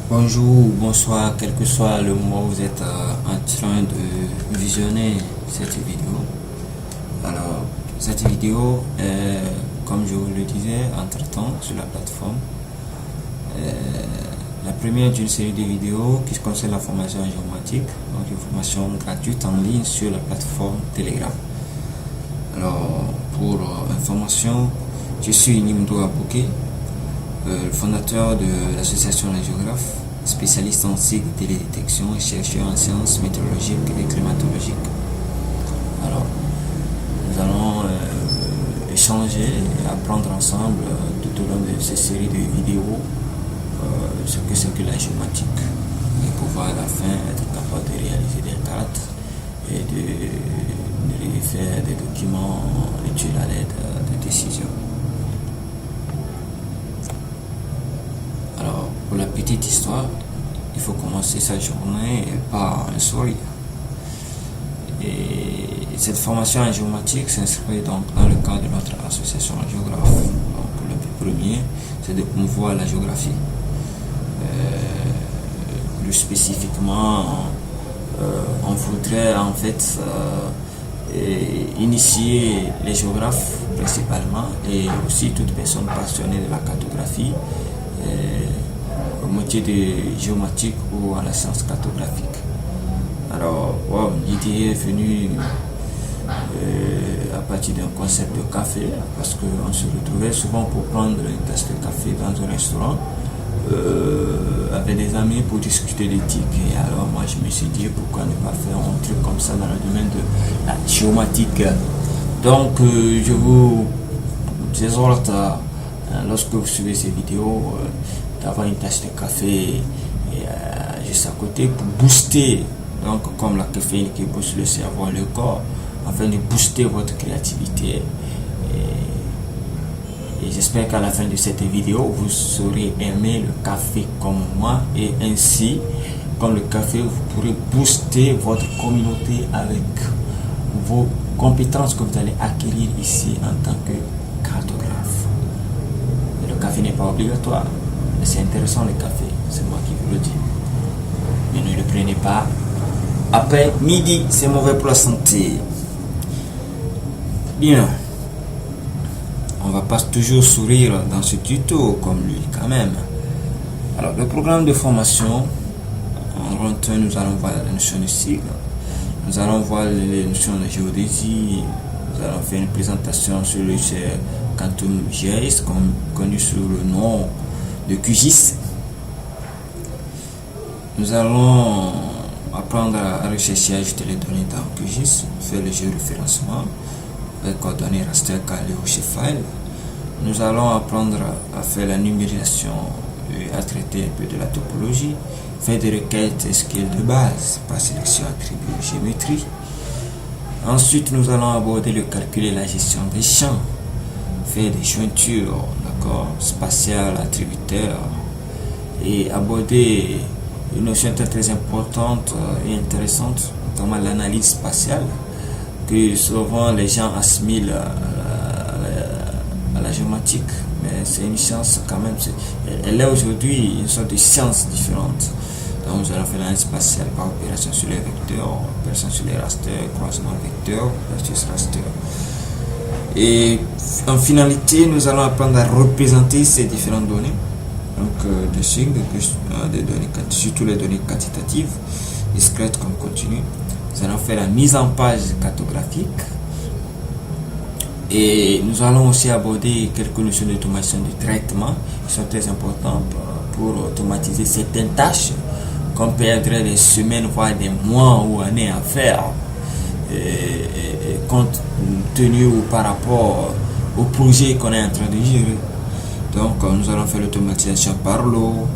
Bonjour ou bonsoir, quel que soit le moment où vous êtes en train de visionner cette vidéo. Alors, cette vidéo est, comme je vous le disais, entre-temps sur la plateforme. La première d'une série de vidéos qui concerne la formation géomatique, donc une formation gratuite en ligne sur la plateforme Telegram. Alors, pour information, je suis Nimdo Abouké, le fondateur de l'association Les Géographes, spécialiste en cycle de télédétection et chercheur en sciences météorologiques et climatologiques. Alors, nous allons échanger et apprendre ensemble tout au long de cette série de vidéos ce que c'est que la géomatique et pouvoir à la fin être capable de réaliser des cartes et de faire des documents utiles à l'aide de décisions. Alors, pour la petite histoire, il faut commencer sa journée par un sourire. Et cette formation en géomatique s'inscrit donc dans le cadre de notre association géographe. Donc, le but premier, c'est de promouvoir la géographie. Plus spécifiquement, on voudrait en fait initier les géographes principalement et aussi toute personne passionnée de la cartographie au métier de géomatique ou à la science cartographique. Alors, l'idée est venue à partir d'un concept de café, parce qu'on se retrouvait souvent pour prendre une tasse de café dans un restaurant avec des amis pour discuter d'éthique. Et alors moi je me suis dit pourquoi ne pas faire un truc comme ça dans le domaine de la géomatique. Donc je vous exhorte lorsque vous suivez ces vidéos d'avoir une tasse de café juste à côté pour booster, donc comme la caféine qui booste le cerveau et le corps, afin de booster votre créativité. Et j'espère qu'à la fin de cette vidéo, vous saurez aimer le café comme moi, et ainsi, comme le café, vous pourrez booster votre communauté avec vos compétences que vous allez acquérir ici en tant que cartographe. Et le café n'est pas obligatoire, mais c'est intéressant le café, c'est moi qui vous le dis. Mais ne le prenez pas après midi, c'est mauvais pour la santé. Bien. On va pas toujours sourire dans ce tuto comme lui quand même. Alors le programme de formation, en rentrant nous allons voir la notion de cycle, nous allons voir les notions de géodésie, nous allons faire une présentation sur le Quantum GIS, connu sous le nom de QGIS. Nous allons apprendre à rechercher et ajouter les données dans QGIS, faire le géoréférencement, avec coordonnées raster, calé ou shapefile. Nous allons apprendre à faire la numérisation et à traiter un peu de la topologie, faire des requêtes SQL de base par sélection attribut géométrie. Ensuite, nous allons aborder le calcul et la gestion des champs, faire des jointures, d'accord, spatiales, attributaires, et aborder une notion très importante et intéressante, notamment l'analyse spatiale, que souvent les gens assimilent à la géomatique, mais c'est une science quand même, elle est aujourd'hui une sorte de science différente. Donc nous allons faire l'analyse spatiale par opération sur les vecteurs, opération sur les rasters, croisement vecteur versus raster. Et en finalité, nous allons apprendre à représenter ces différentes données, donc des signes, des données, surtout les données quantitatives, discrètes comme continues. Nous allons faire la mise en page cartographique et nous allons aussi aborder quelques notions d'automatisation du traitement qui sont très importantes pour automatiser certaines tâches qu'on perdrait des semaines voire des mois ou années à faire et compte tenu ou par rapport au projet qu'on est en train de gérer. Donc nous allons faire l'automatisation par l'eau,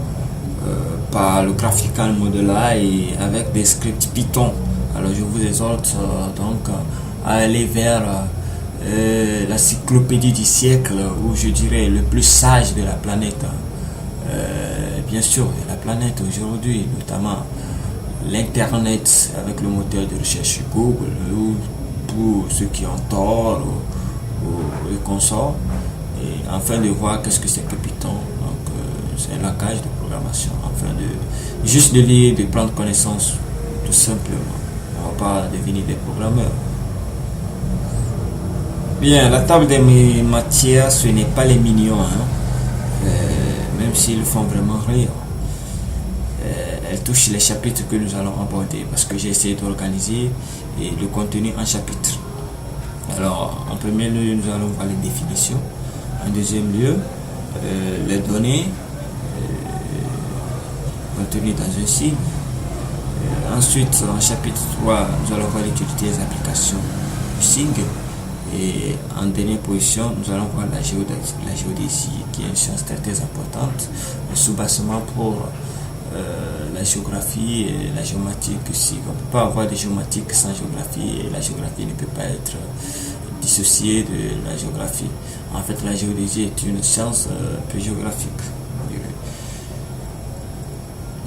par le graphical modeler et avec des scripts Python. Alors je vous exhorte donc à aller vers la cyclopédie du siècle, ou je dirais le plus sage de la planète. Bien sûr, la planète aujourd'hui, notamment l'internet avec le moteur de recherche Google, ou pour ceux qui ont tort ou consorts, et afin de voir qu'est-ce que c'est que Python. Donc c'est un langage de programmation, afin de juste de lire, de prendre connaissance, tout simplement. On ne va pas devenir des programmeurs. Bien, la table des matières, ce n'est pas les mignons, même s'ils font vraiment rire. Elle touche les chapitres que nous allons aborder, parce que j'ai essayé d'organiser le contenu en chapitres. Alors, en premier lieu, nous allons voir les définitions. En deuxième lieu, les données contenues dans un signe. Ensuite, en chapitre 3, nous allons voir l'utilité des applications du signe. Et en dernière position, nous allons voir la géodésie, qui est une science très importante, un sous-bassement pour la géographie et la géomatique aussi. On ne peut pas avoir de géomatique sans géographie, et la géographie ne peut pas être dissociée de la géographie. En fait, la géodésie est une science peu géographique.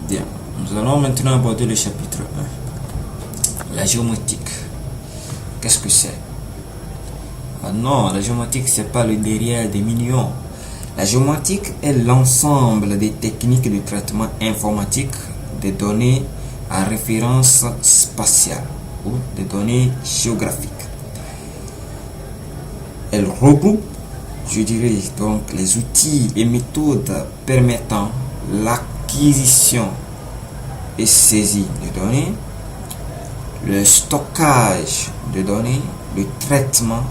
Bien, nous allons maintenant aborder le chapitre 1. La géomatique. Qu'est-ce que c'est? Ah non, la géomatique, c'est pas le derrière des millions. La géomatique est l'ensemble des techniques de traitement informatique des données à référence spatiale ou des données géographiques. Elle regroupe, je dirais, donc les outils et méthodes permettant l'acquisition et saisie de données, le stockage de données, le traitement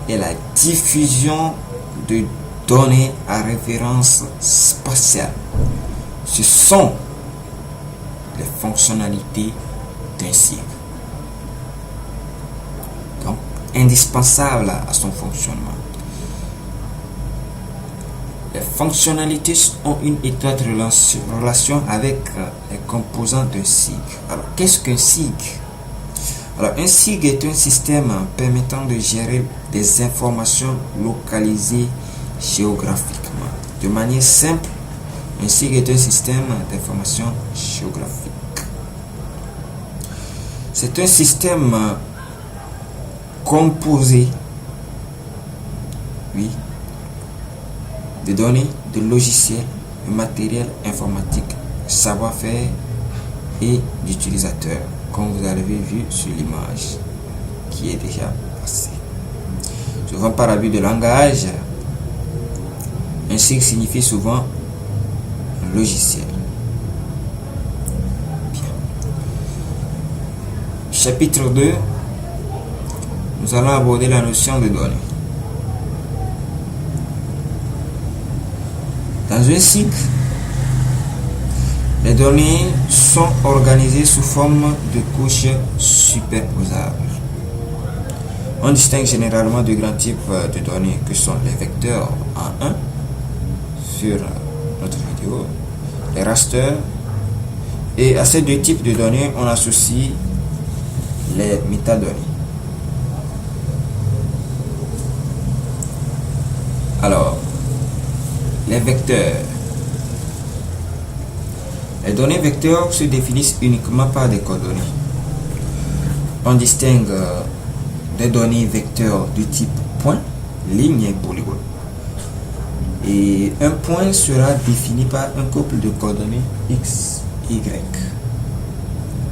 et la diffusion de données à référence spatiale. Ce sont les fonctionnalités d'un cycle. Donc, indispensables à son fonctionnement. Les fonctionnalités ont une étroite relation avec les composants d'un cycle. Alors, qu'est-ce qu'un cycle? Alors, un SIG est un système permettant de gérer des informations localisées géographiquement. De manière simple, un SIG est un système d'information géographique. C'est un système composé, de données, de logiciels, de matériel informatique, savoir-faire et d'utilisateurs, comme vous avez vu sur l'image qui est déjà passée. Souvent par abus de langage, un SIG signifie souvent un logiciel. Bien. Chapitre 2, nous allons aborder la notion de données. Dans un SIG, les données sont organisées sous forme de couches superposables. On distingue généralement deux grands types de données que sont les vecteurs en 1 sur notre vidéo, les rasters, et à ces deux types de données on associe les métadonnées. Alors, les vecteurs. Les données vecteurs se définissent uniquement par des coordonnées. On distingue des données vecteurs du type point, ligne et polygone. Et un point sera défini par un couple de coordonnées x, y.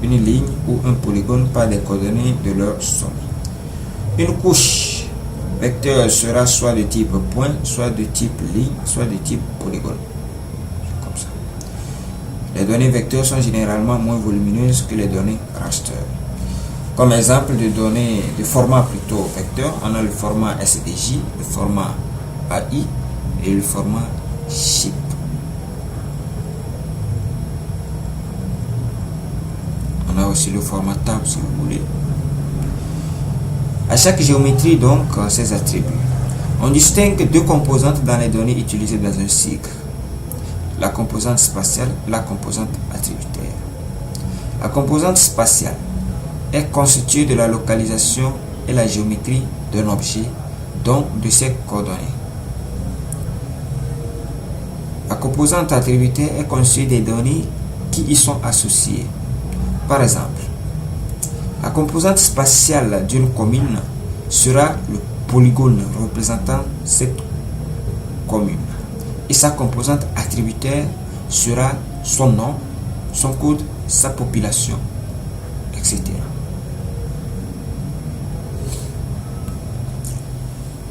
Une ligne ou un polygone par des coordonnées de leur somme. Une couche vecteur sera soit de type point, soit de type ligne, soit de type polygone. Comme ça. Les données vecteurs sont généralement moins volumineuses que les données raster. Comme exemple de données de format plutôt vecteur, on a le format SVJ, le format AI et le format SHIP. On a aussi le format tab si vous voulez. À chaque géométrie donc ses attributs. On distingue deux composantes dans les données utilisées dans un cycle. La composante spatiale et la composante attributaire. La composante spatiale est constituée de la localisation et la géométrie d'un objet, donc de ses coordonnées. La composante attributaire est constituée des données qui y sont associées. Par exemple, la composante spatiale d'une commune sera le polygone représentant cette commune et sa composante attributaire sera son nom, son code, sa population, etc.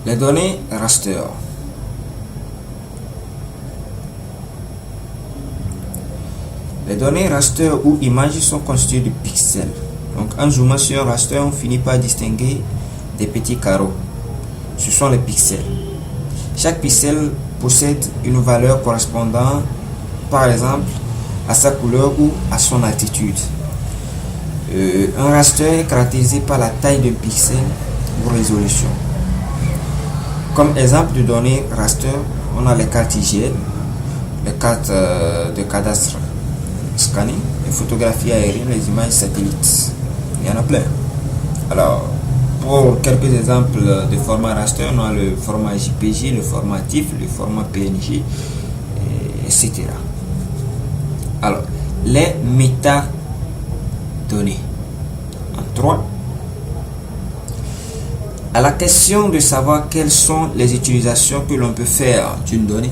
Les données raster. Les données raster ou images sont constituées de pixels. Donc en zoomant sur un raster, on finit par distinguer des petits carreaux. Ce sont les pixels. Chaque pixel possède une valeur correspondant, par exemple, à sa couleur ou à son altitude. Un raster est caractérisé par la taille d'un pixel ou résolution. Comme exemple de données raster, on a les cartes IGN, les cartes de cadastre scanning, les photographies aériennes, les images satellites. Il y en a plein. Alors, pour quelques exemples de format raster, on a le format JPG, le format TIFF, le format PNG, etc. Alors, les métadonnées. En 3. À la question de savoir quelles sont les utilisations que l'on peut faire d'une donnée,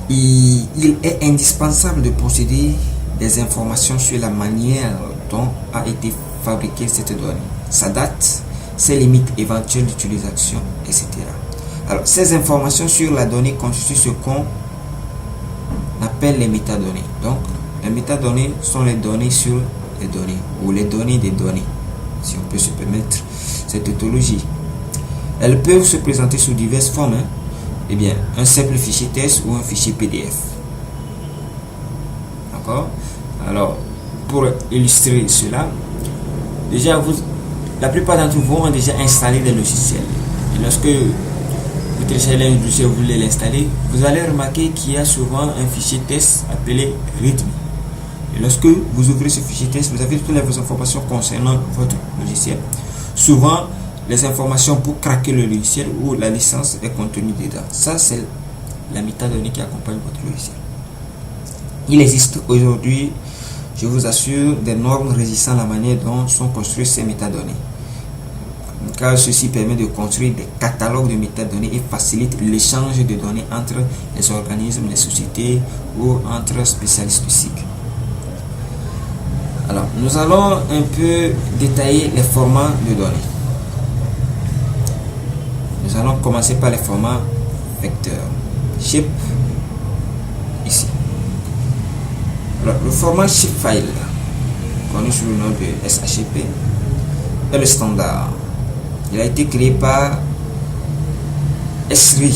il est indispensable de posséder des informations sur la manière dont a été fabriquée cette donnée, sa date, ses limites éventuelles d'utilisation, etc. Alors, ces informations sur la donnée constituent ce qu'on appelle les métadonnées. Donc, les métadonnées sont les données sur les données, ou les données des données, si on peut se permettre cette tautologie. Elles peuvent se présenter sous diverses formes. Eh bien, un simple fichier texte ou un fichier PDF. D'accord? Alors, pour illustrer cela, déjà, la plupart d'entre vous ont déjà installé des logiciels. Et lorsque vous téléchargez un logiciel, vous voulez l'installer, vous allez remarquer qu'il y a souvent un fichier test appelé rythme. Et lorsque vous ouvrez ce fichier test, vous avez toutes les informations concernant votre logiciel. Souvent, les informations pour craquer le logiciel ou la licence est contenue dedans. Ça, c'est la métadonnée qui accompagne votre logiciel. Il existe aujourd'hui, je vous assure, des normes régissant la manière dont sont construites ces métadonnées. Car ceci permet de construire des catalogues de métadonnées et facilite l'échange de données entre les organismes, les sociétés ou entre spécialistes du cycle. Alors, nous allons un peu détailler les formats de données. Nous allons commencer par les formats vecteurs. Shape, ici. Alors, le format shapefile, connu sous le nom de SHP, est le standard. Il a été créé par Esri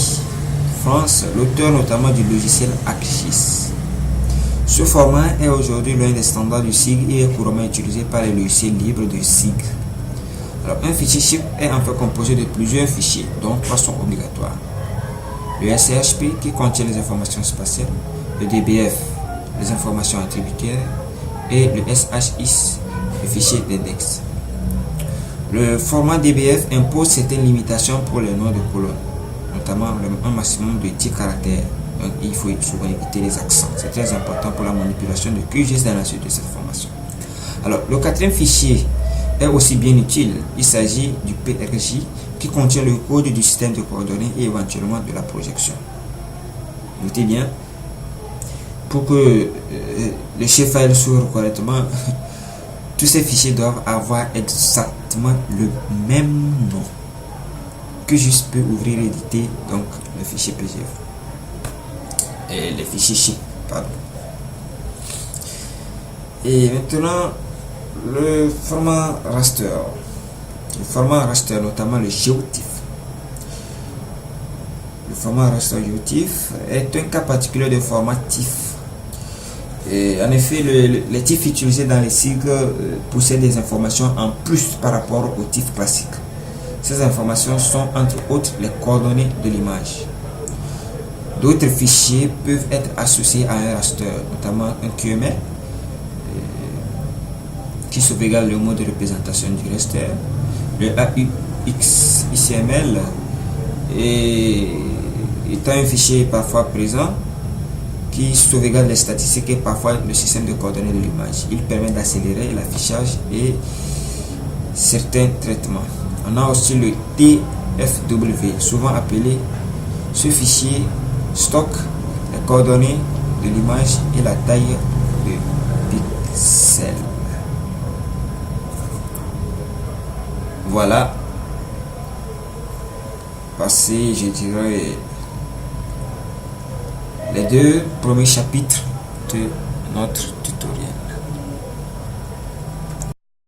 France, l'auteur notamment du logiciel ArcGIS. Ce format est aujourd'hui l'un des standards du SIG et est couramment utilisé par les logiciels libres de SIG. Alors, un fichier SHP est en fait composé de plusieurs fichiers, dont 3 sont obligatoires. Le SCHP qui contient les informations spatiales, le DBF, les informations attributaires, et le SHIS, le fichier d'index. Le format DBF impose certaines limitations pour les noms de colonnes, notamment un maximum de 10 caractères. Donc, il faut souvent éviter les accents. C'est très important pour la manipulation de QGIS dans la suite de cette formation. Alors, le 4e fichier est aussi bien utile. Il s'agit du PRJ qui contient le code du système de coordonnées et éventuellement de la projection. Notez bien, pour que le shapefile s'ouvre correctement, tous ces fichiers doivent avoir exactement le même nom. QGIS peut ouvrir et éditer donc le fichier PGF et les fichiers SHP, pardon. Et maintenant, le format raster. Le format raster, notamment le GeoTIFF. Le format raster GeoTIFF est un cas particulier de format TIFF. Et en effet, les TIFF utilisés dans les sigles possèdent des informations en plus par rapport au TIFF classique. Ces informations sont entre autres les coordonnées de l'image. D'autres fichiers peuvent être associés à un raster, notamment un QML qui sauvegarde le mode de représentation du raster, le AUXICML étant un fichier parfois présent qui sauvegarde les statistiques et parfois le système de coordonnées de l'image. Il permet d'accélérer l'affichage et certains traitements. On a aussi le TFW, souvent appelé ce fichier stocke les coordonnées de l'image et la taille de pixels. Voilà, passé, je dirais, les 2 premiers chapitres de notre tutoriel.